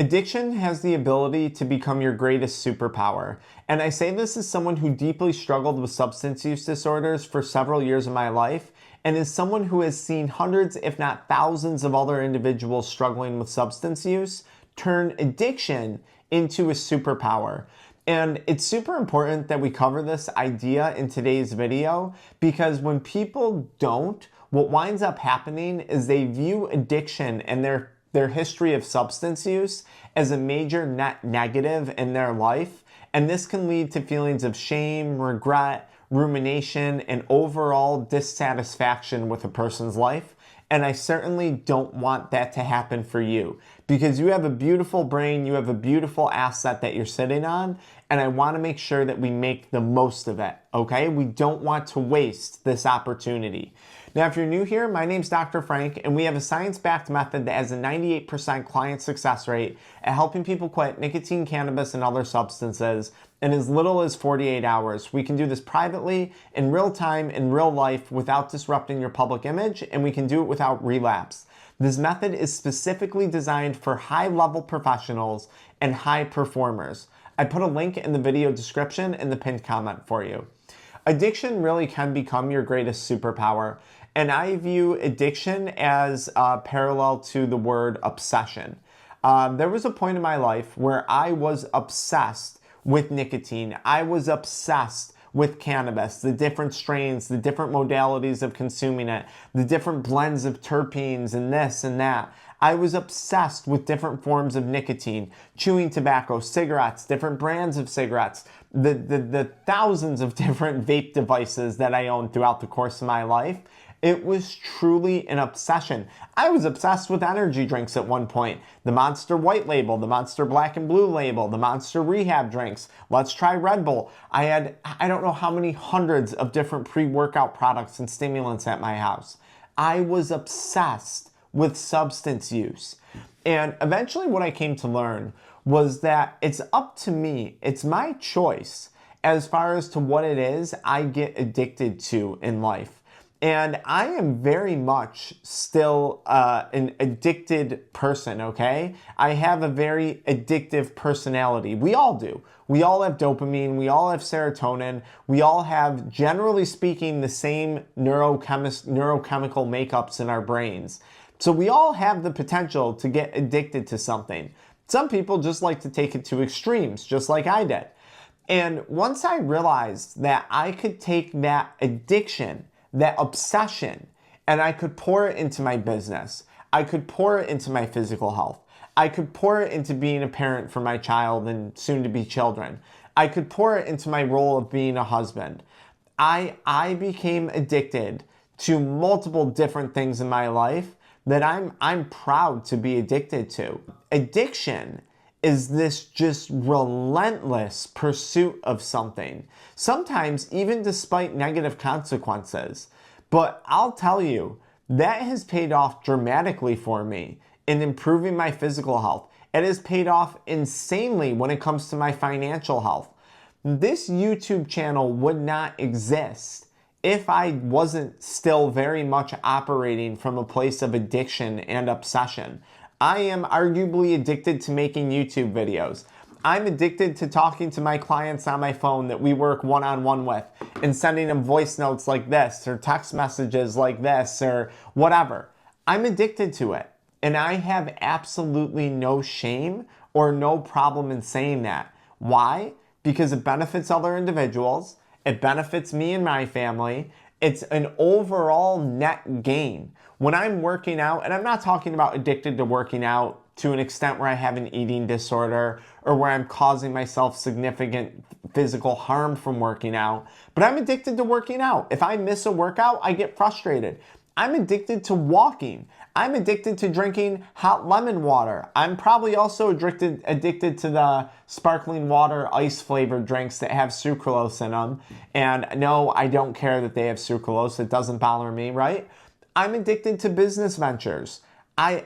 Addiction has the ability to become your greatest superpower. And I say this as someone who deeply struggled with substance use disorders for several years of my life, and as someone who has seen hundreds, if not thousands, of other individuals struggling with substance use turn addiction into a superpower. And it's super important that we cover this idea in today's video, because when people don't, what winds up happening is they view addiction and their history of substance use as a major net negative in their life. And this can lead to feelings of shame, regret, rumination, and overall dissatisfaction with a person's life. And I certainly don't want that to happen for you, because you have a beautiful brain, you have a beautiful asset that you're sitting on, and I want to make sure that we make the most of it, okay? We don't want to waste this opportunity. Now, if you're new here, my name's Dr. Frank, and we have a science-backed method that has a 98% client success rate at helping people quit nicotine, cannabis, and other substances in as little as 48 hours. We can do this privately, in real time, in real life, without disrupting your public image, and we can do it without relapse. This method is specifically designed for high-level professionals and high performers. I put a link in the video description and the pinned comment for you. Addiction really can become your greatest superpower, and I view addiction as parallel to the word obsession. There was a point in my life where I was obsessed with nicotine. I was obsessed with cannabis, the different strains, the different modalities of consuming it, the different blends of terpenes and this and that. I was obsessed with different forms of nicotine, chewing tobacco, cigarettes, different brands of cigarettes, the thousands of different vape devices that I owned throughout the course of my life. It was truly an obsession. I was obsessed with energy drinks at one point. The Monster White Label, the Monster Black and Blue Label, the Monster Rehab drinks. Let's try Red Bull. I had, I don't know how many hundreds of different pre-workout products and stimulants at my house. I was obsessed with substance use. And eventually what I came to learn was that it's up to me, it's my choice as far as to what it is I get addicted to in life. And I am very much still an addicted person, okay? I have a very addictive personality. We all do. We all have dopamine, we all have serotonin, we all have, generally speaking, the same neurochemical makeups in our brains. So we all have the potential to get addicted to something. Some people just like to take it to extremes, just like I did. And once I realized that I could take that addiction, that obsession, and I could pour it into my business, I could pour it into my physical health, I could pour it into being a parent for my child and soon to be children, I could pour it into my role of being a husband. I became addicted to multiple different things in my life that I'm proud to be addicted to. Addiction is this just relentless pursuit of something, sometimes even despite negative consequences. But I'll tell you, that has paid off dramatically for me in improving my physical health. It has paid off insanely when it comes to my financial health. This YouTube channel would not exist if I wasn't still very much operating from a place of addiction and obsession. I am arguably addicted to making YouTube videos. I'm addicted to talking to my clients on my phone that we work one-on-one with and sending them voice notes like this or text messages like this or whatever. I'm addicted to it, and I have absolutely no shame or no problem in saying that. Why? Because it benefits other individuals, it benefits me and my family, it's an overall net gain. When I'm working out, and I'm not talking about addicted to working out to an extent where I have an eating disorder or where I'm causing myself significant physical harm from working out, but I'm addicted to working out. If I miss a workout, I get frustrated. I'm addicted to walking. I'm addicted to drinking hot lemon water. I'm probably also addicted to the sparkling water ice flavored drinks that have sucralose in them. And no, I don't care that they have sucralose. It doesn't bother me, right? I'm addicted to business ventures. I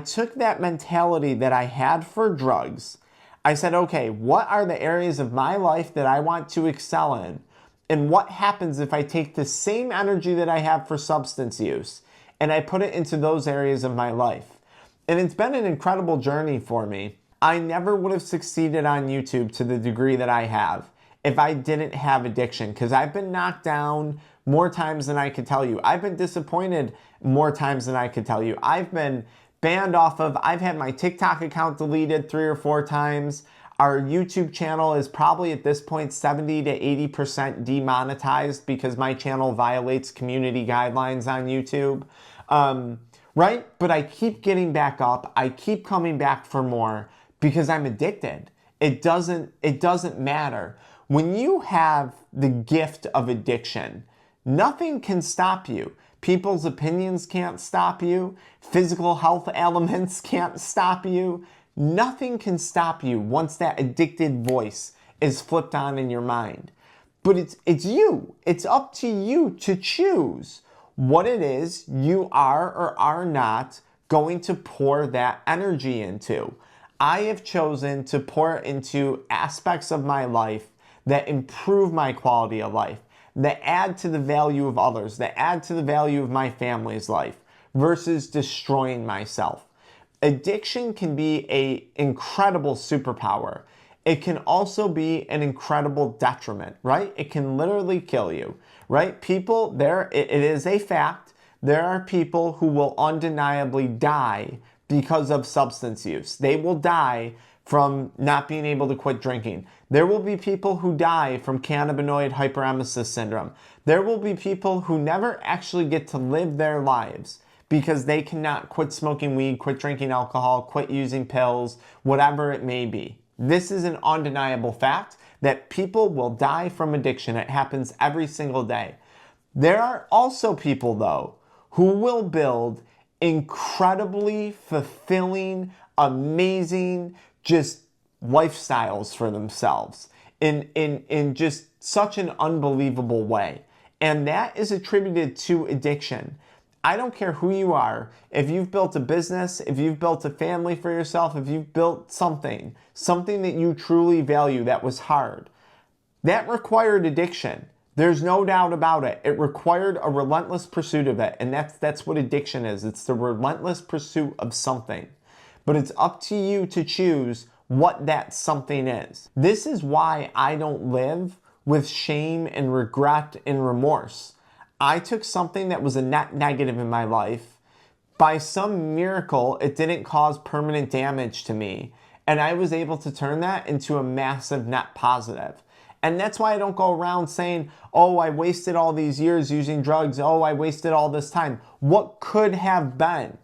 took that mentality that I had for drugs. I said, okay, what are the areas of my life that I want to excel in? And what happens if I take the same energy that I have for substance use and I put it into those areas of my life? And it's been an incredible journey for me. I never would have succeeded on YouTube to the degree that I have if I didn't have addiction, because I've been knocked down more times than I could tell you. I've been disappointed more times than I could tell you. I've been banned off of, I've had my TikTok account deleted 3 or 4 times. Our YouTube channel is probably at this point 70 to 80% demonetized because my channel violates community guidelines on YouTube. Right? But I keep getting back up. I keep coming back for more because I'm addicted. It doesn't matter. When you have the gift of addiction, nothing can stop you. People's opinions can't stop you. Physical health elements can't stop you. Nothing can stop you once that addicted voice is flipped on in your mind. But it's you. It's up to you to choose what it is you are or are not going to pour that energy into. I have chosen to pour it into aspects of my life that improve my quality of life, that add to the value of others, that add to the value of my family's life, versus destroying myself. Addiction can be an incredible superpower. It can also be an incredible detriment, right? It can literally kill you, right? It is a fact, there are people who will undeniably die because of substance use. They will die from not being able to quit drinking. There will be people who die from Cannabinoid Hyperemesis Syndrome. There will be people who never actually get to live their lives because they cannot quit smoking weed, quit drinking alcohol, quit using pills, whatever it may be. This is an undeniable fact that people will die from addiction. It happens every single day. There are also people, though, who will build incredibly fulfilling, amazing, just lifestyles for themselves in just such an unbelievable way. And that is attributed to addiction. I don't care who you are, if you've built a business, if you've built a family for yourself, if you've built something that you truly value that was hard, that required addiction. There's no doubt about it. It required a relentless pursuit of it, and that's what addiction is. It's the relentless pursuit of something. But it's up to you to choose what that something is. This is why I don't live with shame and regret and remorse. I took something that was a net negative in my life. By some miracle, it didn't cause permanent damage to me, and I was able to turn that into a massive net positive. And that's why I don't go around saying, oh, I wasted all these years using drugs. Oh, I wasted all this time. What could have been?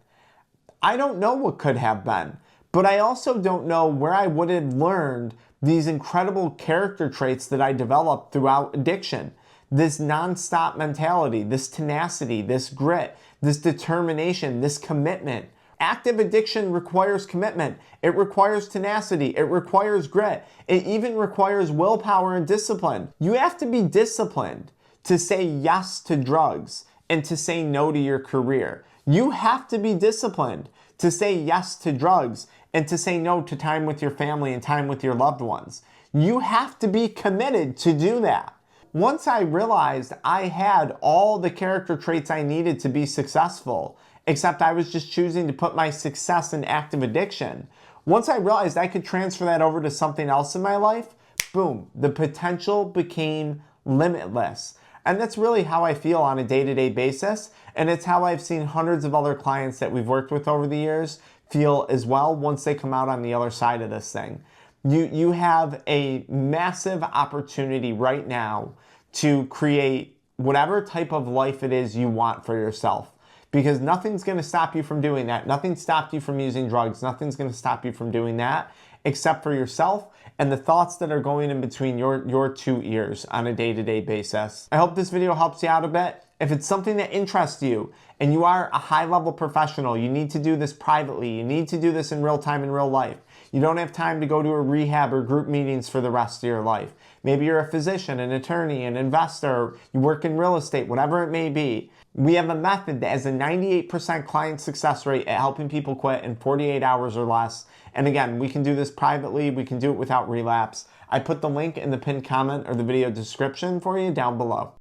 I don't know what could have been, but I also don't know where I would have learned these incredible character traits that I developed throughout addiction. This nonstop mentality, this tenacity, this grit, this determination, this commitment. Active addiction requires commitment. It requires tenacity. It requires grit. It even requires willpower and discipline. You have to be disciplined to say yes to drugs and to say no to your career. You have to be disciplined to say yes to drugs and to say no to time with your family and time with your loved ones. You have to be committed to do that. Once I realized I had all the character traits I needed to be successful, except I was just choosing to put my success in active addiction. Once I realized I could transfer that over to something else in my life, boom, the potential became limitless. And that's really how I feel on a day-to-day basis. And it's how I've seen hundreds of other clients that we've worked with over the years feel as well once they come out on the other side of this thing. You have a massive opportunity right now to create whatever type of life it is you want for yourself. Because nothing's going to stop you from doing that. Nothing stopped you from using drugs. Nothing's going to stop you from doing that except for yourself and the thoughts that are going in between your two ears on a day-to-day basis. I hope this video helps you out a bit. If it's something that interests you and you are a high-level professional, you need to do this privately. You need to do this in real time, in real life. You don't have time to go to a rehab or group meetings for the rest of your life. Maybe you're a physician, an attorney, an investor, you work in real estate, whatever it may be. We have a method that has a 98% client success rate at helping people quit in 48 hours or less. And again, we can do this privately. We can do it without relapse. I put the link in the pinned comment or the video description for you down below.